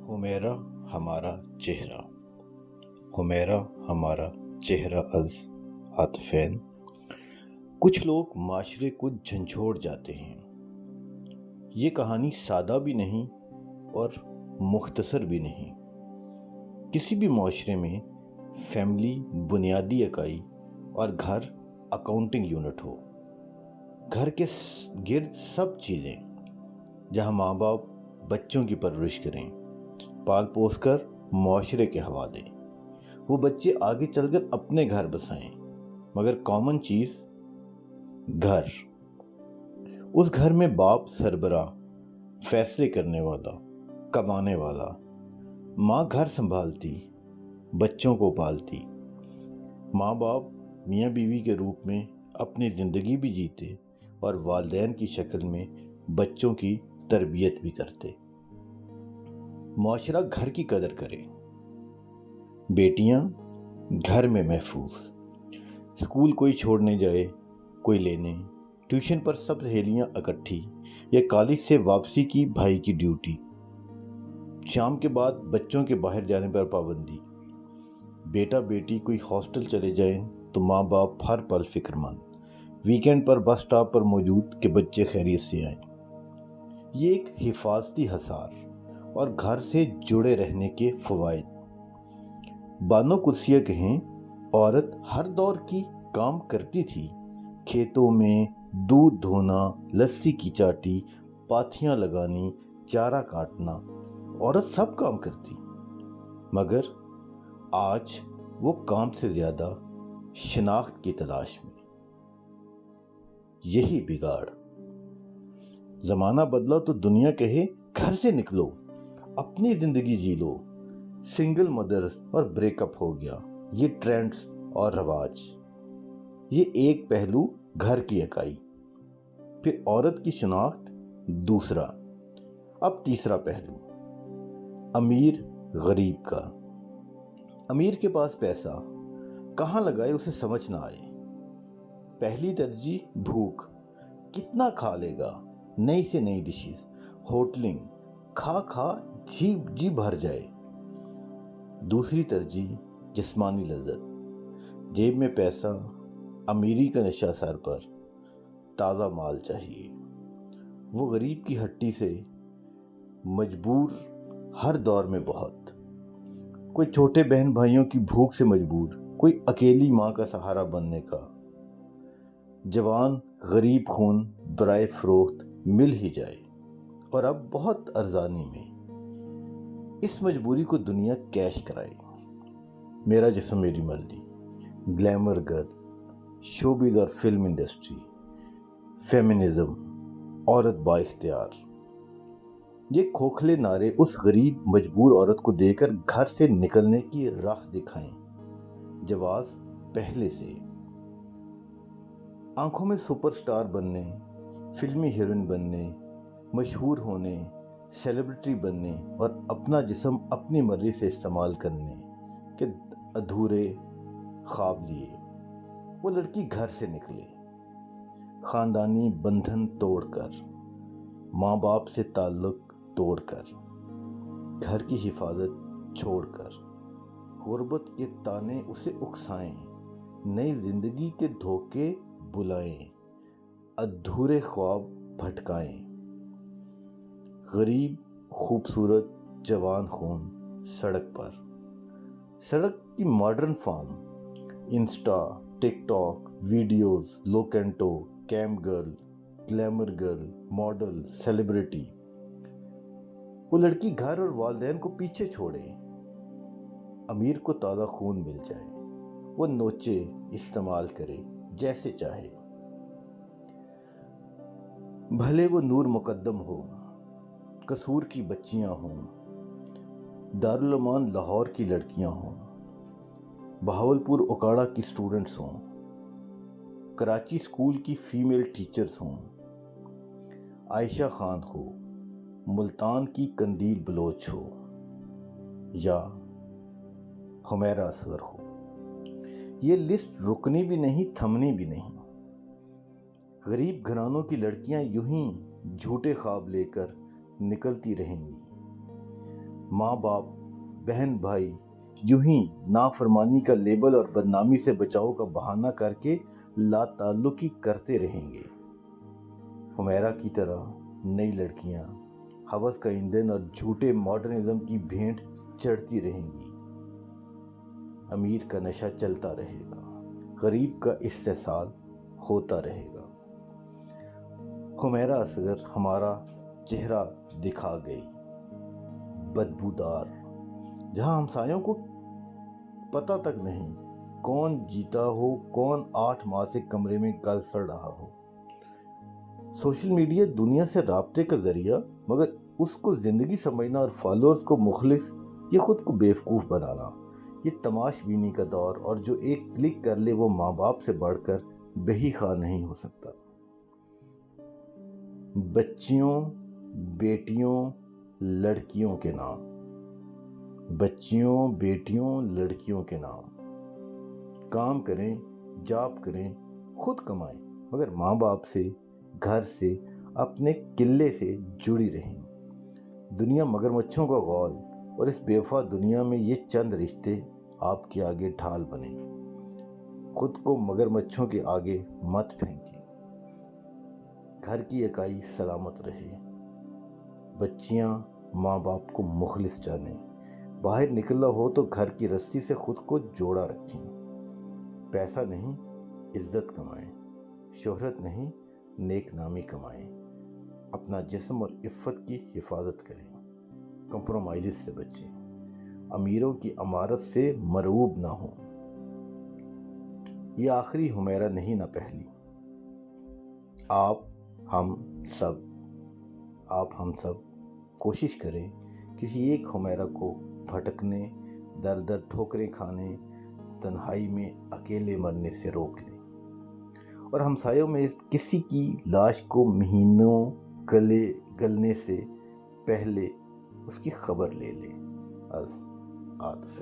حمیرہ ہمارا چہرہ، حمیرہ ہمارا چہرہ از عاطفین۔ کچھ لوگ معاشرے کو جھنجھوڑ جاتے ہیں۔ یہ کہانی سادہ بھی نہیں اور مختصر بھی نہیں۔ کسی بھی معاشرے میں فیملی بنیادی اکائی اور گھر اکاؤنٹنگ یونٹ ہو۔ گھر کے گرد سب چیزیں، جہاں ماں باپ بچوں کی پرورش کریں، پال پوس کر معاشرے کے حوالے، وہ بچے آگے چل کر اپنے گھر بسائیں، مگر کامن چیز گھر۔ اس گھر میں باپ سربراہ، فیصلے کرنے والا، کمانے والا، ماں گھر سنبھالتی، بچوں کو پالتی۔ ماں باپ میاں بیوی کے روپ میں اپنی زندگی بھی جیتے اور والدین کی شکل میں بچوں کی تربیت بھی کرتے۔ معاشرہ گھر کی قدر کرے۔ بیٹیاں گھر میں محفوظ، اسکول کوئی چھوڑنے جائے، کوئی لینے، ٹیوشن پر سب سہیلیاں اکٹھی، یا کالج سے واپسی کی بھائی کی ڈیوٹی، شام کے بعد بچوں کے باہر جانے پر پابندی، بیٹا بیٹی کوئی ہاسٹل چلے جائیں تو ماں باپ ہر پل فکر مند، ویکینڈ پر بس سٹاپ پر موجود کہ بچے خیریت سے آئیں۔ یہ ایک حفاظتی حصار اور گھر سے جڑے رہنے کے فوائد۔ بانو قدسیہ کہیں، عورت ہر دور کی کام کرتی تھی، کھیتوں میں دودھ دھونا، لسی کی چاٹی، پاتھیاں لگانی، چارہ کاٹنا، عورت سب کام کرتی۔ مگر آج وہ کام سے زیادہ شناخت کی تلاش میں۔ یہی بگاڑ۔ زمانہ بدلا تو دنیا کہے گھر سے نکلو، اپنی زندگی جی لو۔ سنگل مدرز اور بریک اپ ہو گیا، یہ ٹرینڈز اور رواج۔ یہ ایک پہلو گھر کی اکائی، پھر عورت کی شناخت دوسرا، اب تیسرا پہلو، امیر غریب کا۔ امیر کے پاس پیسہ کہاں لگائے اسے سمجھ نہ آئے۔ پہلی ترجیح بھوک، کتنا کھا لے گا، نئی سے نئی ڈشز، ہوٹلنگ، کھا کھا جی بھر جائے۔ دوسری ترجیح جسمانی لذت، جیب میں پیسہ، امیری کا نشہ سر پر، تازہ مال چاہیے۔ وہ غریب کی ہٹی سے مجبور ہر دور میں بہت، کوئی چھوٹے بہن بھائیوں کی بھوک سے مجبور، کوئی اکیلی ماں کا سہارا بننے کا۔ جوان غریب خون برائے فروخت مل ہی جائے، اور اب بہت ارزانی میں۔ اس مجبوری کو دنیا کیش کرائے۔ میرا جسم میری مرضی، گلیمر گرل، شوبز اور فلم انڈسٹری، فیمنزم، عورت با اختیار۔ یہ کھوکھلے نعرے اس غریب مجبور عورت کو دے کر گھر سے نکلنے کی راہ دکھائیں۔ جواز پہلے سے۔ آنکھوں میں سپر سٹار بننے، فلمی ہیروئن بننے، مشہور ہونے، سیلیبریٹی بننے اور اپنا جسم اپنی مرضی سے استعمال کرنے کے ادھورے خواب لیے وہ لڑکی گھر سے نکلے، خاندانی بندھن توڑ کر، ماں باپ سے تعلق توڑ کر، گھر کی حفاظت چھوڑ کر، غربت کے تانے اسے اکسائیں، نئی زندگی کے دھوکے بلائیں، ادھورے خواب بھٹکائیں۔ غریب خوبصورت جوان خون سڑک پر، سڑک کی modern form, Insta, TikTok, videos, Locanto, cam girl, glamour girl, model, celebrity. وہ لڑکی گھر اور والدین کو پیچھے چھوڑے، امیر کو تازہ خون مل جائے، وہ نوچے، استعمال کرے جیسے چاہے۔ بھلے وہ نور مقدم ہو، قصور کی بچیاں ہوں، دارالعلوم لاہور کی لڑکیاں ہوں، بہاولپور اکاڑا کی سٹوڈنٹس ہوں، کراچی سکول کی فیمیل ٹیچرز ہوں، عائشہ خان ہو، ملتان کی قندیل بلوچ ہو، یا حمیرہ اصغر ہو۔ یہ لسٹ رکنی بھی نہیں، تھمنی بھی نہیں۔ غریب گھرانوں کی لڑکیاں یوں ہی جھوٹے خواب لے کر نکلتی رہیں گی۔ ماں باپ، بہن بھائی یوں ہی نافرمانی کا لیبل اور بدنامی سے بچاؤ کا بہانہ کر کے لا تعلقی کرتے رہیں گے۔ حمیرہ کی طرح نئی لڑکیاں ہوس کا ایندھن اور جھوٹے ماڈرنزم کی بھینٹ چڑھتی رہیں گی۔ امیر کا نشہ چلتا رہے گا، غریب کا استحصال ہوتا رہے گا۔ حمیرہ اصغر ہمارا چہرہ دکھا گئی، بدبودار، جہاں ہمسایوں کو پتہ تک نہیں کون جیتا ہو، کون 8 ماہ سے کمرے میں گل سڑ رہا ہو۔ سوشل میڈیا دنیا سے رابطے کا ذریعہ، مگر اس کو زندگی سمجھنا اور فالوورز کو مخلص، یہ خود کو بیوقوف بنانا، یہ تماش بینی کا دور، اور جو ایک کلک کر لے وہ ماں باپ سے بڑھ کر بہی خواہ نہیں ہو سکتا۔ بچیوں، بیٹیوں، لڑکیوں کے نام، بچیوں، بیٹیوں، لڑکیوں کے نام، کام کریں، جاب کریں، خود کمائیں، مگر ماں باپ سے، گھر سے، اپنے قلعے سے جڑی رہیں۔ دنیا مگرمچھوں کا غول، اور اس بے وفا دنیا میں یہ چند رشتے آپ کے آگے ڈھال بنے۔ خود کو مگرمچھوں کے آگے مت پھینکیں۔ گھر کی اکائی سلامت رہے۔ بچیاں ماں باپ کو مخلص جانیں۔ باہر نکلنا ہو تو گھر کی رسی سے خود کو جوڑا رکھیں۔ پیسہ نہیں، عزت کمائیں۔ شہرت نہیں، نیک نامی کمائیں۔ اپنا جسم اور عفت کی حفاظت کریں۔ کمپرومائز سے بچیں۔ امیروں کی امارت سے مرعوب نہ ہوں۔ یہ آخری حمیرہ نہیں، نہ پہلی۔ آپ ہم سب کوشش کریں کسی ایک حمیرہ کو بھٹکنے، در در ٹھوکریں کھانے، تنہائی میں اکیلے مرنے سے روک لیں، اور ہمسایوں میں کسی کی لاش کو مہینوں گلنے سے پہلے اس کی خبر لے لیں۔ عاطف